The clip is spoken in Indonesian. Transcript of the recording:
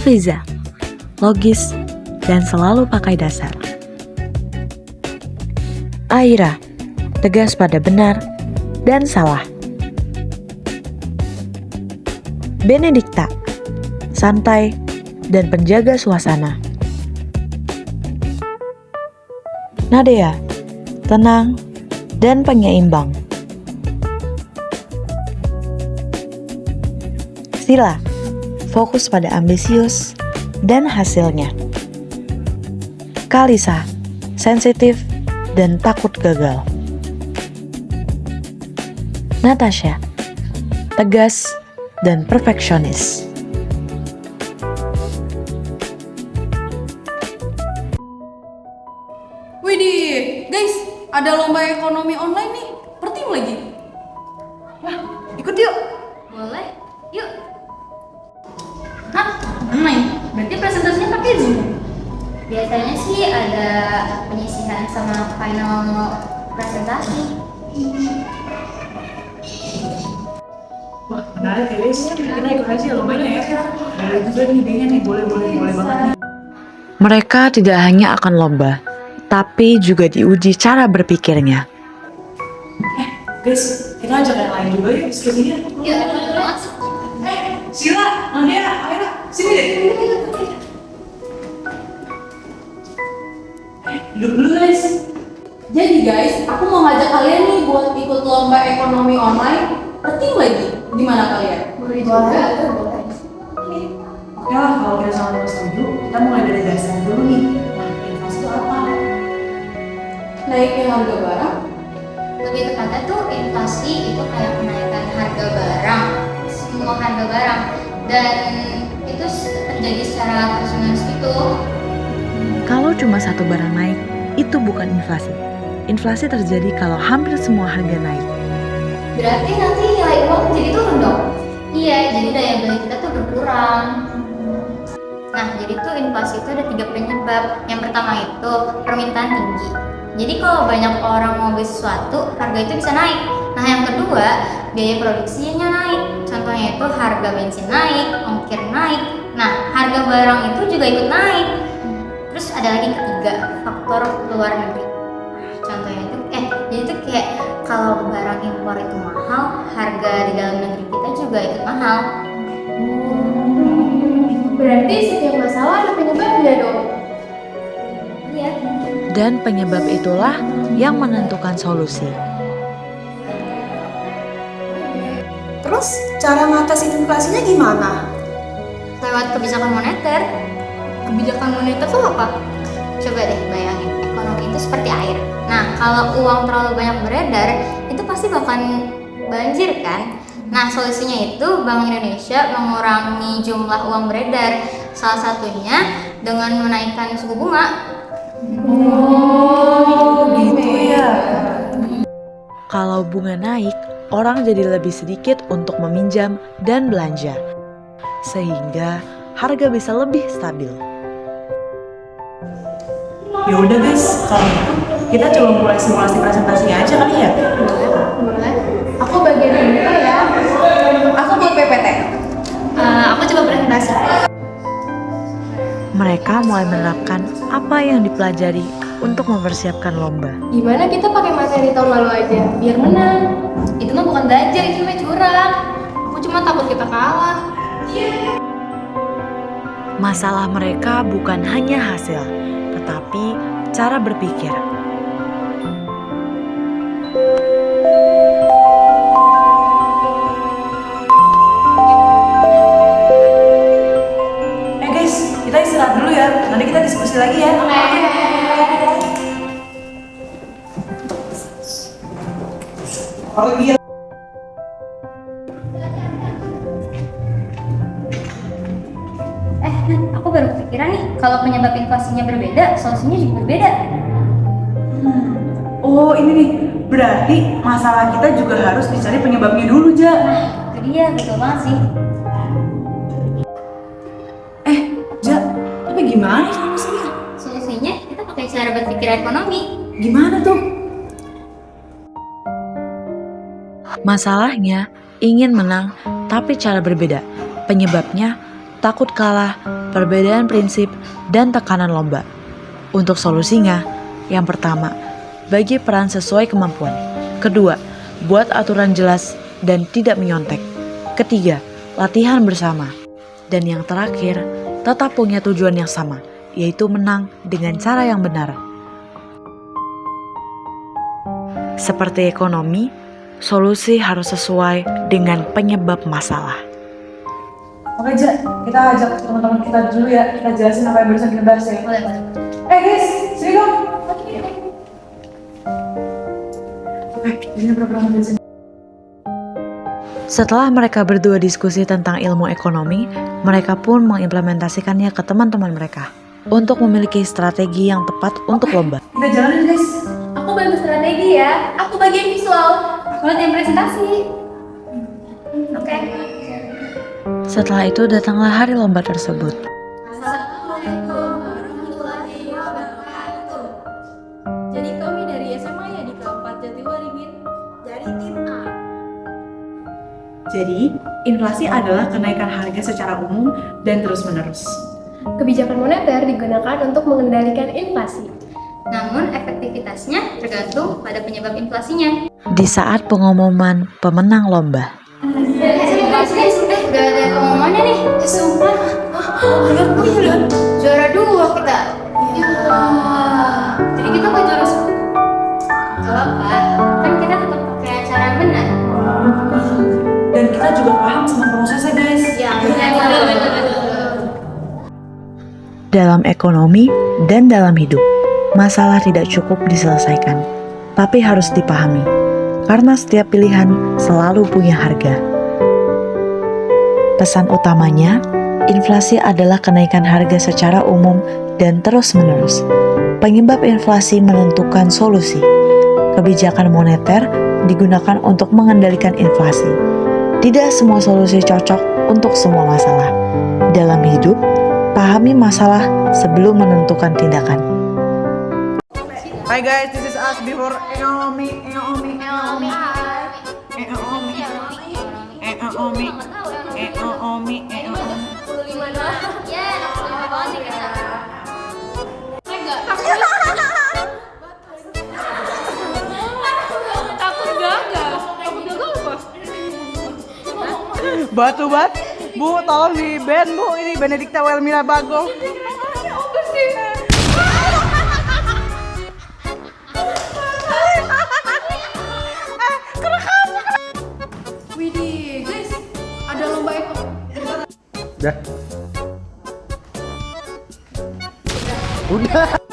Hafizah, logis, dan selalu pakai dasar. Aira, tegas pada benar dan salah. Benedikta, santai dan penjaga suasana. Nadea, tenang dan penyeimbang. Sila, fokus pada ambisius dan hasilnya. Kalisa, sensitif dan takut gagal. Natasha, tegas dan perfeksionis. Widih, guys, ada lomba ekonomi online nih, per tim lagi. Wah, ikut yuk. Boleh, yuk. Hah, online? Berarti presentasinya pakai Zoom? Biasanya sih ada penyisihan sama final presentasi. Wah, menarik ya guys. Kita ikut aja lombanya ya. Boleh juga nih idenya nih, boleh banget. Mereka tidak hanya akan lomba, tapi juga diuji cara berpikirnya. Guys, kita ajak yang lain juga yuk diskusinya. Yuk, masuk. Sila, Nadia, Aira, sini deh. Duduk dulu guys. Jadi guys, aku mau ngajak kalian nih buat ikut lomba ekonomi online, per tim lagi. Gimana kalian? Boleh juga. Boleh. Oke lah, kalau kita sama-sama setuju, kita mulai dari dasar dulu nih. Nah, inflasi itu apa? Naiknya harga barang? Lebih tepatnya tuh inflasi itu kayak kenaikan harga barang, semua harga barang, dan itu terjadi secara terus-menerus gitu. Kalau cuma satu barang naik, itu bukan inflasi. Inflasi terjadi kalau hampir semua harga naik. Berarti nanti nilai uang jadi turun dong? Iya, jadi daya beli kita tuh berkurang. Nah, jadi tuh inflasi itu ada 3 penyebab. Yang pertama itu permintaan tinggi. Jadi kalau banyak orang mau beli sesuatu, harga itu bisa naik. Nah, yang kedua, biaya produksinya naik. Contohnya itu harga bensin naik, ongkir naik. Nah, harga barang itu juga ikut naik. Terus ada lagi ketiga, faktor luar negeri. Contohnya itu, jadi itu kayak kalau barang impor itu mahal, harga di dalam negeri kita juga ikut mahal. Berarti setiap masalah ada penyebabnya dong. Iya. Dan penyebab itulah yang menentukan solusi. Terus cara ngatasin inflasinya gimana? Lewat kebijakan moneter. Kebijakan moneter tuh apa? Coba deh bayangin, ekonomi itu seperti air. Nah, kalau uang terlalu banyak beredar, itu pasti bakalan banjir kan? Nah, solusinya itu Bank Indonesia mengurangi jumlah uang beredar. Salah satunya dengan menaikkan suku bunga. Oh, gitu ya. Kalau bunga naik, orang jadi lebih sedikit untuk meminjam dan belanja. Sehingga harga bisa lebih stabil. Ya udah guys, kalau gitu kita coba mulai simulasi presentasinya aja kali ya. Boleh. Aku bagian ini ya. Aku buat PPT. Aku coba presentasi. Mereka mulai menerapkan apa yang dipelajari untuk mempersiapkan lomba. Gimana kita pakai materi tahun lalu aja biar menang? Itu mah bukan belajar, itu mah curang. Aku cuma takut kita kalah. Masalah mereka bukan hanya hasil, tetapi cara berpikir. Guys, kita istirahat dulu ya. Nanti kita diskusi diskusi lagi ya. Oke. Aku baru kepikiran nih, kalau penyebab inflasinya berbeda, solusinya juga berbeda. Oh ini nih, berarti masalah kita juga harus dicari penyebabnya dulu, Ja. Itu dia, betul banget sih. Ja, tapi gimana solusinya? Solusinya kita pakai cara berpikir ekonomi. Gimana tuh? Masalahnya ingin menang tapi cara berbeda. Penyebabnya takut kalah, perbedaan prinsip, dan tekanan lomba. Untuk solusinya, yang pertama, bagi peran sesuai kemampuan. Kedua, buat aturan jelas dan tidak menyontek. Ketiga, latihan bersama. Dan yang terakhir, tetap punya tujuan yang sama, yaitu menang dengan cara yang benar. Seperti ekonomi, solusi harus sesuai dengan penyebab masalah. Oke, Ja, kita ajak teman-teman kita dulu ya. Kita jelasin apa yang barusan kita bahas ya. Boleh. Guys, sini dong. Oke, sini berapa di sini. Setelah mereka berdua diskusi tentang ilmu ekonomi, mereka pun mengimplementasikannya ke teman-teman mereka untuk memiliki strategi yang tepat untuk lomba. Kita jalanin, guys. Aku bantu strategi ya. Aku bagian visual. Aku latihan presentasi. Oke. Setelah itu datanglah hari lomba tersebut. Jadi kami dari SMA ya di keempat Jatiwaringin dari tim A. Jadi, inflasi adalah kenaikan harga secara umum dan terus-menerus. Kebijakan moneter digunakan untuk mengendalikan inflasi. Namun efektivitasnya tergantung pada penyebab inflasinya. Di saat pengumuman pemenang lomba, Udah ada pengumumannya nih. Sumpah. Juara 2 kita. Ya. Jadi kita kok juara 1? Gak apa-apa. Kan kita tetap pakai cara yang benar. Dan kita juga paham sama prosesnya, guys. Ya, dalam ekonomi dan dalam hidup, masalah tidak cukup diselesaikan, tapi harus dipahami, karena setiap pilihan selalu punya harga. Pesan utamanya, inflasi adalah kenaikan harga secara umum dan terus-menerus. Penyebab inflasi menentukan solusi. Kebijakan moneter digunakan untuk mengendalikan inflasi. Tidak semua solusi cocok untuk semua masalah. Dalam hidup, pahami masalah sebelum menentukan tindakan. Hi guys, this is us before ekonomi. Ya, lama banget nih kita. Takut gagal. Takut gagal apa? Batu bat, Bu, tolong di band, Bu. Ini Benedikta Welmina Bagong. Widih, guys, ada lomba ekonomi. Udah.